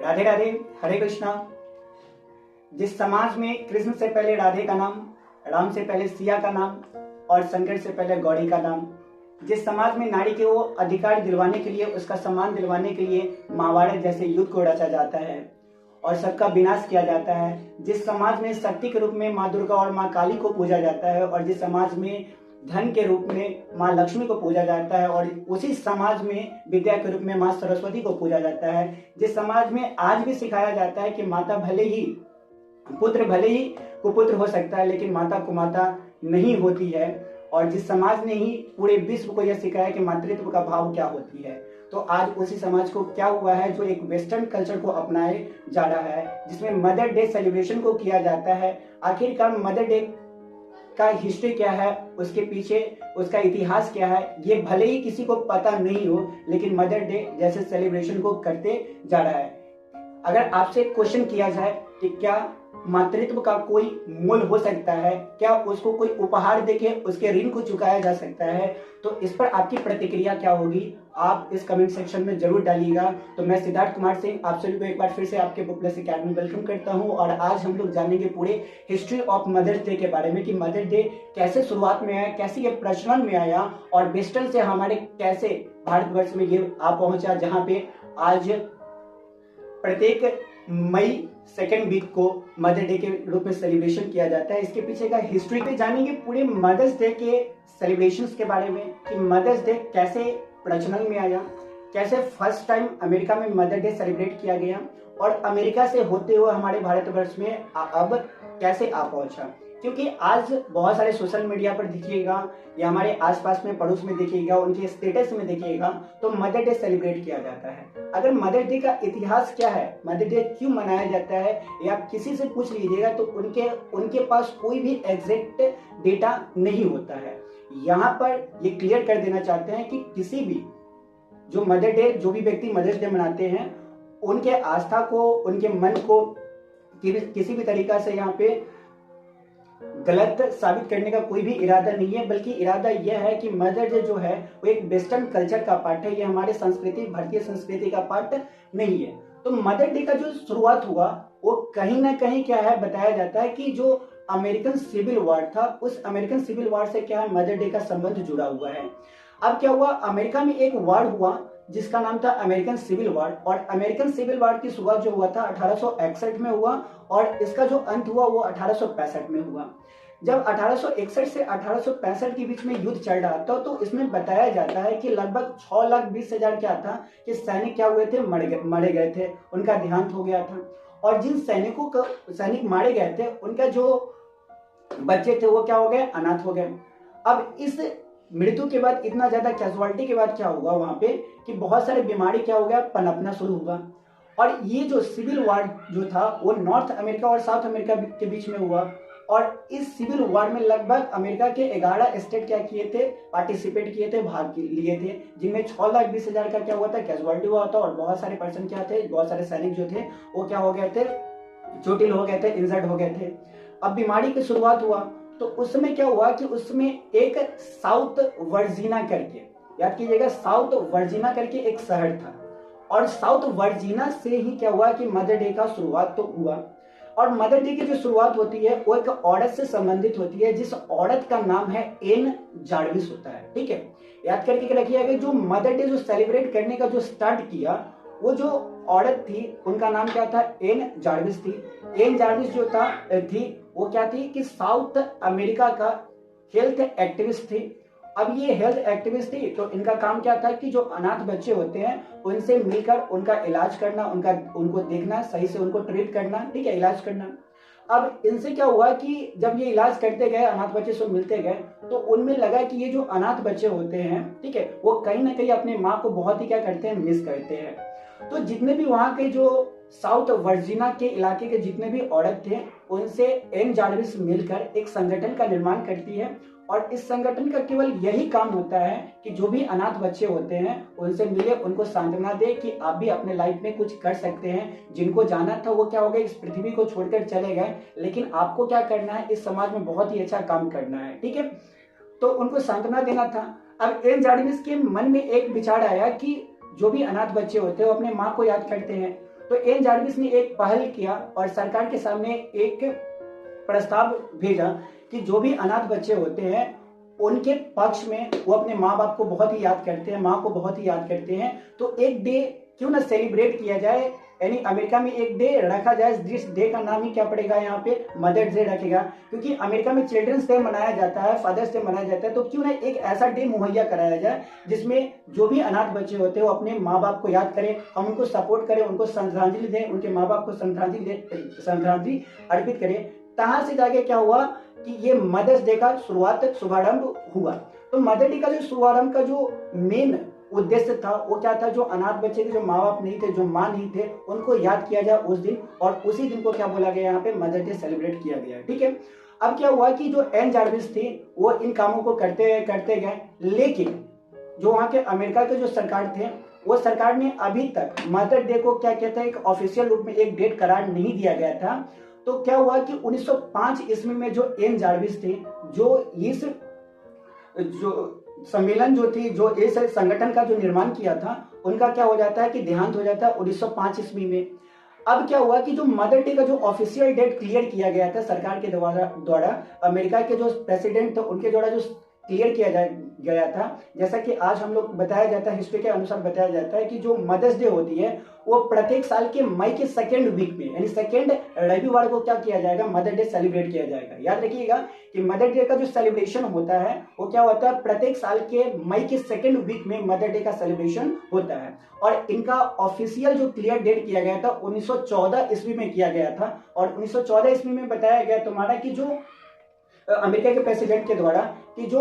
राधे राधे, हरे कृष्णा। जिस समाज में कृष्ण से पहले राधे का नाम, राम से पहले सिया का नाम और शंकर से पहले गौरी का नाम, जिस समाज में नारी के वो अधिकार दिलवाने के लिए, उसका सम्मान दिलवाने के लिए महाभारत जैसे युद्ध को रचा जाता है और सबका विनाश किया जाता है, जिस समाज में शक्ति के रूप में माँ दुर्गा और माँ काली को पूजा जाता है और जिस समाज में धन के रूप में माँ लक्ष्मी को पूजा जाता है और उसी समाज में विद्या के रूप में माँ सरस्वती को पूजा जाता है, जिस समाज में आज भी सिखाया जाता है कि माता भले ही कुपुत्र हो सकता है लेकिन माता कुमाता नहीं होती है, और जिस समाज ने ही पूरे विश्व को यह सिखाया कि मातृत्व का भाव क्या होती है, तो आज उसी समाज को क्या हुआ है जो एक वेस्टर्न कल्चर को अपनाए जा रहा है, जिसमें मदर डे सेलिब्रेशन को किया जाता है। आखिरकार मदर डे का हिस्ट्री क्या है, उसके पीछे उसका इतिहास क्या है, ये भले ही किसी को पता नहीं हो, लेकिन मदर डे जैसे सेलिब्रेशन को करते जा रहा है। अगर आपसे क्वेश्चन किया जाए कि क्या मातृत्व का कोई मूल्य हो सकता है, क्या उसको कोई उपहार देके उसके ऋण को चुकाया जा सकता है, तो इस पर आपकी प्रतिक्रिया क्या होगी, आप इस कमेंट सेक्शन में जरूर डालिएगा। तो मैं सिद्धार्थ कुमार सिंह आप सभी को एक बार फिर से आपके बुक प्लस अकेडमी वेलकम करता हूं और आज हम लोग जानेंगे पूरे हिस्ट्री ऑफ मदर्स डे के बारे में कि मदर डे कैसे शुरुआत में आया, कैसे ये प्रचलन में आया और वेस्टर्न से हमारे कैसे भारतवर्ष में ये आ पहुंचा, जहाँ पे आज प्रत्येक मई सेकेंड वीक को मदर डे के रूप में सेलिब्रेशन किया जाता है। इसके पीछे का हिस्ट्री पे जानेंगे पूरे मदर्स डे के सेलिब्रेशंस के बारे में कि मदर्स डे कैसे प्रचलन में आया, कैसे फर्स्ट टाइम अमेरिका में मदर डे सेलिब्रेट किया गया और अमेरिका से होते हुए हमारे भारतवर्ष में अब कैसे आ पहुंचा। क्योंकि आज बहुत सारे सोशल मीडिया पर देखिएगा या हमारे आसपास में पड़ोस में देखिएगा, उनके स्टेटस में देखिएगा तो मदर डे सेलिब्रेट किया जाता है। अगर मदर डे का इतिहास क्या है, मदर डे क्यों मनाया जाता है, या किसी से पूछ लीजिएगा तो उनके पास कोई भी एग्जैक्ट डेटा नहीं होता है। यहाँ पर ये क्लियर कर देना चाहते हैं कि किसी भी जो मदर डे, जो भी व्यक्ति मदर्स डे मनाते हैं, उनके आस्था को, उनके मन को किसी भी तरीका से यहाँ पे गलत साबित करने का कोई भी इरादा नहीं है, बल्कि इरादा यह है कि मदर डे जो है वो एक वेस्टर्न कल्चर का पार्ट है, ये हमारे संस्कृति, भारतीय संस्कृति का पार्ट नहीं है। तो मदर डे का जो शुरुआत हुआ वो कहीं ना कहीं क्या है, बताया जाता है कि जो अमेरिकन सिविल वॉर था, उस अमेरिकन सिविल वॉर से क्या है मदर डे का संबंध जुड़ा हुआ है। अब क्या हुआ, अमेरिका में एक वॉर हुआ जिसका नाम था अमेरिकन सिविल वॉर, और अमेरिकन सिविल वॉर की शुरुआत जो हुआ था 1861 में हुआ और इसका जो अंत हुआ वो 1865 में हुआ। जब 1861 से 1865 के बीच में युद्ध चल रहा था तो इसमें बताया जाता है कि लगभग 6,20,000 क्या था कि सैनिक क्या हुए थे, मरे गए थे, उनका देहांत हो गया था। और जिन सैनिक मारे गए थे उनका जो बच्चे थे वो क्या हो गए, अनाथ हो गए। अब इस मृत्यु के बाद, इतना ज्यादा कैजुअलिटी के बाद क्या हुआ वहां पे कि बहुत सारे बीमारी क्या हो गया, पनपना शुरू हुआ। और ये जो सिविल वॉर जो था वो नॉर्थ अमेरिका और साउथ अमेरिका के बीच में हुआ और इस सिविल वॉर में लगभग अमेरिका के 11 स्टेट क्या किए थे, पार्टिसिपेट किए थे, भाग लिए थे, जिनमें 6,20,000 का क्या हुआ था, कैजुअलिटी हुआ था और बहुत सारे पर्सन क्या थे, बहुत सारे सैनिक जो थे वो क्या हो गए थे, चोटिल हो गए थे, इंजर्ड हो गए थे। अब बीमारी की शुरुआत हुआ तो उस समय क्या हुआ कि उसमें एक साउथ वर्जीना करके, याद कीजिएगा, साउथ वर्जीना करके एक शहर था और साउथ वर्जीना से ही क्या हुआ कि मदर डे का शुरुआत तो हुआ। और मदर डे की जो शुरुआत होती है वो एक औरत से संबंधित होती है, जिस औरत का नाम है एन जार्विस होता है। ठीक है, याद करके रखिएगा, जो मदर डे जो सेलिब्रेट करने का जो स्टार्ट किया वो जो औरत थी उनका नाम क्या था, एन जार्विस थी। एन जार्विस जो थी वो क्या थी कि साउथ अमेरिका का हेल्थ एक्टिविस्ट थी। अब ये हेल्थ एक्टिविस्ट थी तो इनका काम क्या था कि जो अनाथ बच्चे होते हैं उनसे मिलकर उनका इलाज करना, उनको देखना, सही से उनको ट्रीट करना, ठीक है, इलाज करना। अब इनसे क्या हुआ कि जब ये इलाज करते गए, अनाथ बच्चे से मिलते गए, तो उनमें लगा कि ये जो अनाथ बच्चे होते हैं, ठीक है, वो कहीं ना कहीं अपने माँ को बहुत ही क्या करते हैं, मिस करते हैं। तो जितने भी वहां के जो साउथ वर्जीना के इलाके के जितने भी औरत थे उनसे एन जार्विस मिलकर एक संगठन का निर्माण करती है और इस संगठन का केवल यही काम होता है कि जो भी अनाथ बच्चे होते हैं उनसे मिले, उनको सांत्वना दे कि आप भी अपने लाइफ में कुछ कर सकते हैं। जिनको जाना था वो क्या हो गए, इस पृथ्वी को छोड़कर चले गए, लेकिन आपको क्या करना है, इस समाज में बहुत ही अच्छा काम करना है। ठीक है, तो उनको सांत्वना देना था। अब एन जार्विस के मन में एक विचार आया कि जो भी अनाथ बच्चे होते हैं वो अपने माँ को याद करते हैं, तो एन जार्विस ने एक पहल किया और सरकार के सामने एक प्रस्ताव भेजा कि जो भी अनाथ बच्चे होते हैं उनके पक्ष में वो अपने माँ बाप को बहुत ही याद करते हैं, माँ को बहुत ही याद करते हैं, तो एक डे क्यों ना सेलिब्रेट किया जाए, यानी अमेरिका में एक डे रखा जाए। जिस डे का नाम ही क्या पड़ेगा यहाँ पे, मदर्स डे रखेगा, क्योंकि अमेरिका में चिल्ड्रंस डे मनाया जाता है, फादर्स डे मनाया जाता है, तो क्यों ना एक ऐसा डे मुहैया कराया जाए जिसमें जो भी अनाथ बच्चे होते हैं वो अपने माँ बाप को याद करें, हम उनको सपोर्ट करें, उनको श्रद्धांजलि दें, उनके माँ बाप को श्रद्धांजलि अर्पित करें। तहां से जाके क्या हुआ कि ये मदर्स डे का शुभारंभ हुआ। तो मदर डे का जो शुभारंभ का जो मेन उद्देश्य था वो क्या था, जो अनाथ बच्चे थे, जो माँ बाप नहीं थे, जो माँ नहीं थे, उनको याद किया जाए उस दिन, और उसी दिन को क्या बोला गया यहाँ पे, मदर डे सेलिब्रेट किया गया। ठीक है, अब क्या हुआ कि जो एन जार्विस थी वो इन कामों को करते गए, लेकिन जो वहाँ के अमेरिका के जो सरकार थे वो सरकार ने अभी तक मदर डे को क्या कहता है, एक ऑफिशियल रूप में एक डेट करार नहीं दिया गया था। तो क्या हुआ कि 1905 ईस्वी में जो एन जार्विस थे, जो इस जो सम्मेलन जो थी, जो इस संगठन का जो निर्माण किया था, उनका क्या हो जाता है कि देहांत हो जाता है 1905 ईस्वी में। अब क्या हुआ कि जो मदर डे का जो ऑफिशियल डेट क्लियर किया गया था सरकार के द्वारा अमेरिका के जो प्रेसिडेंट थे उनके द्वारा जो क्लियर किया गया था, जैसा कि आज हम लोग बताया जाता है, हिस्ट्री के अनुसार बताया जाता है कि जो मदर्स डे होती है वो प्रत्येक साल के मई के सेकेंड वीक में, यानी सेकेंड रविवार को क्या किया जाएगा, मदर डे सेलिब्रेट किया जाएगा। याद रखिएगा कि मदर डे का जो सेलिब्रेशन होता है वो क्या होता है, प्रत्येक साल के मई के सेकेंड वीक में मदर डे का सेलिब्रेशन होता है। और इनका ऑफिशियल जो क्लियर डेट किया गया था 1914 ईस्वी में किया गया था, और 1914 ईस्वी में बताया गया तुम्हारा कि जो अमेरिका के प्रेसिडेंट के द्वारा कि जो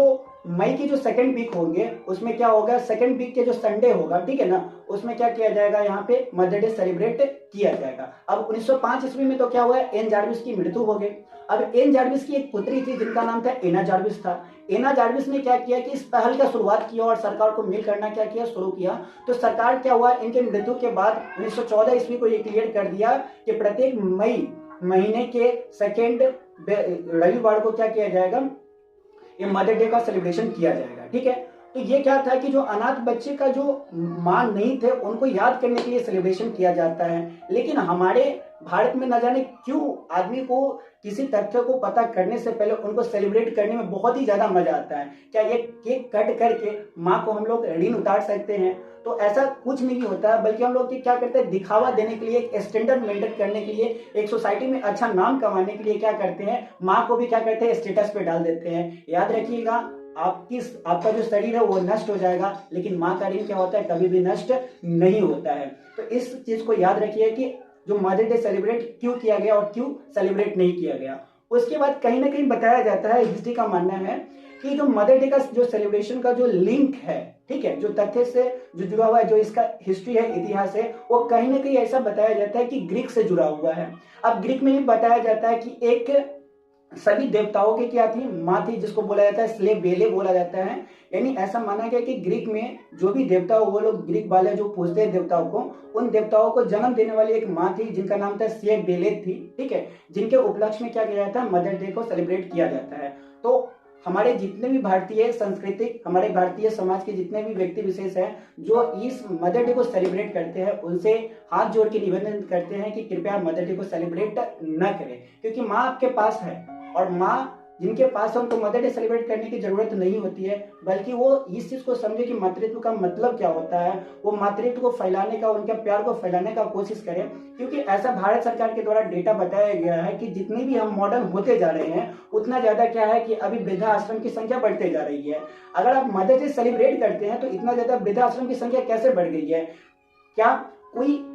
मई की जो सेकंड वीक होंगे उसमें क्या होगा, सेकंड वीक के जो संडे होगा, ठीक है ना, उसमें क्या किया जाएगा, यहाँ पे मदर डे सेलिब्रेट किया जाएगा। अब 1905 ईस्वी में तो क्या हुआ, एन जार्विस की मृत्यु हो गई। अब एन जार्विस की एक पुत्री थी जिनका नाम था एना जार्विस था। एना जार्विस ने क्या किया कि इस पहल का शुरुआत किया और सरकार को मिल करना क्या किया, शुरू किया। तो सरकार क्या हुआ, इनके मृत्यु के बाद 1914 ईस्वी को ये क्लियर कर दिया कि प्रत्येक मई महीने के सेकेंड रविवार को क्या किया जाएगा, ये मदर डे का सेलिब्रेशन किया जाएगा। ठीक है, तो ये क्या था कि जो अनाथ बच्चे का जो मां नहीं थे उनको याद करने के लिए सेलिब्रेशन किया जाता है। लेकिन हमारे भारत में न जाने क्यों आदमी को किसी तथ्य को पता करने से पहले उनको सेलिब्रेट करने में बहुत ही ज्यादा मजा आता है। क्या ये केक कट करके माँ को हम लोग ऋण उतार सकते हैं? तो ऐसा कुछ नहीं होता है, बल्कि हम लोग क्या करते हैं, दिखावा देने के लिए, एक स्टैंडर्ड मेंटेन करने के लिए, एक सोसाइटी में अच्छा नाम कमाने के लिए क्या करते हैं, माँ को भी क्या करते हैं, स्टेटस पे डाल देते हैं। याद रखिएगा, आपका जो शरीर है वो नष्ट हो जाएगा, लेकिन माँ का ऋण क्या होता है, कभी भी नष्ट नहीं होता है। तो इस चीज को याद रखिए कि जो मदर डे सेलिब्रेट क्यों किया गया और क्यों सेलिब्रेट नहीं किया गया। उसके बाद कहीं ना कहीं बताया जाता है, हिस्ट्री का मानना है कि जो मदर डे का जो सेलिब्रेशन का जो लिंक है, ठीक है, जो तथ्य से जो जुड़ा हुआ है, जो इसका हिस्ट्री है, इतिहास है, वो कहीं ना कहीं ऐसा बताया जाता है कि ग्रीक से जुड़ा हुआ है। अब ग्रीक में भी बताया जाता है कि एक सभी देवताओं की क्या थी, माँ थी, जिसको बोला जाता है स्लेबेले बोला जाता है। यानी ऐसा माना गया कि ग्रीक में जो भी देवता हो, वो लोग ग्रीक वाले जो पूजते हैं देवताओं को, उन देवताओं को जन्म देने वाली एक माँ थी जिनका नाम था स्लेबेले थी। ठीक है, जिनके उपलक्ष्य में क्या किया जाता है, मदर डे को सेलिब्रेट किया जाता है। तो हमारे जितने भी भारतीय संस्कृति, हमारे भारतीय समाज के जितने भी व्यक्ति विशेष हैं जो इस मदर डे को सेलिब्रेट करते हैं, उनसे हाथ जोड़ के निवेदन करते हैं कि कृपया मदर डे को सेलिब्रेट न करें, क्योंकि माँ आपके पास है और माँ जिनके पास है उनको मदर डे सेलिब्रेट करने की जरूरत नहीं होती है, बल्कि वो इस चीज को समझे कि मातृत्व का मतलब क्या होता है, वो मातृत्व को फैलाने का, उनके प्यार को फैलाने का कोशिश करें। क्योंकि ऐसा भारत सरकार के द्वारा डेटा बताया गया है कि जितनी भी हम मॉडर्न होते जा रहे हैं उतना ज्यादा क्या है कि अभी वृद्धाश्रम की संख्या बढ़ते जा रही है। अगर आप मदर डे सेलिब्रेट करते हैं तो इतना ज्यादा वृद्धाश्रम की संख्या कैसे बढ़ गई है? क्या कोई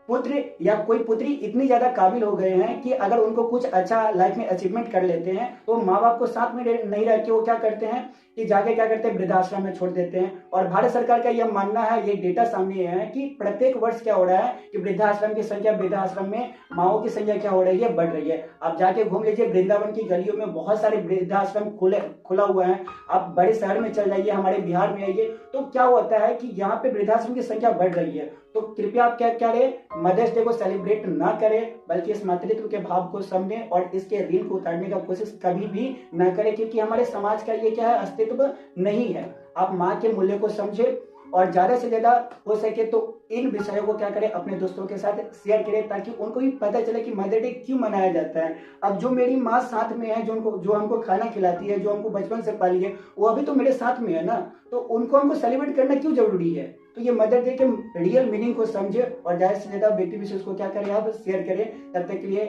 पुत्र या कोई पुत्री इतनी ज्यादा काबिल हो गए हैं कि अगर उनको कुछ अच्छा लाइफ में अचीवमेंट कर लेते हैं तो माँ बाप को साथ में नहीं रह के वो क्या करते हैं कि जाके क्या करते हैं, वृद्धाश्रम में छोड़ देते हैं। और भारत सरकार का यह मानना है, ये डेटा सामने है कि प्रत्येक वर्ष क्या हो रहा है कि वृद्धाश्रम की संख्या, वृद्धाश्रम में माओं की संख्या क्या हो रही है, बढ़ रही है। आप जाके घूम लीजिए, वृंदावन की गलियों में बहुत सारे वृद्धाश्रम खुला हुआ है। आप बड़े शहर में चल जाइए, हमारे बिहार में आइए, तो क्या होता है कि यहाँ पे वृद्धाश्रम की संख्या बढ़ रही है। तो कृपया आप क्या करें, मदर्स डे को सेलिब्रेट ना करें, बल्कि इस मातृत्व के भाव को समझें और इसके ऋण को उतारने का कोशिश कभी भी न करें, क्योंकि हमारे समाज का ये क्या है, अस्तित्व नहीं है। आप माँ के मूल्य को समझे, और ज़्यादा से ज़्यादा हो सके तो इन विषयों को क्या करें, अपने दोस्तों के साथ शेयर करें, ताकि उनको भी पता चले कि मदर डे क्यों मनाया जाता है। अब जो मेरी माँ साथ में है, जो हमको खाना खिलाती है, जो हमको बचपन से पाली है, वो अभी तो मेरे साथ में है ना, तो उनको हमको सेलिब्रेट करना क्यों जरूरी है। तो ये मदर डे के रियल मीनिंग को समझे और ज़्यादा से ज़्यादा बेटी विशेष को क्या करें, आप शेयर करें। तब तक के लिए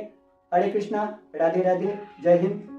हरे कृष्णा, राधे राधे, जय हिंद।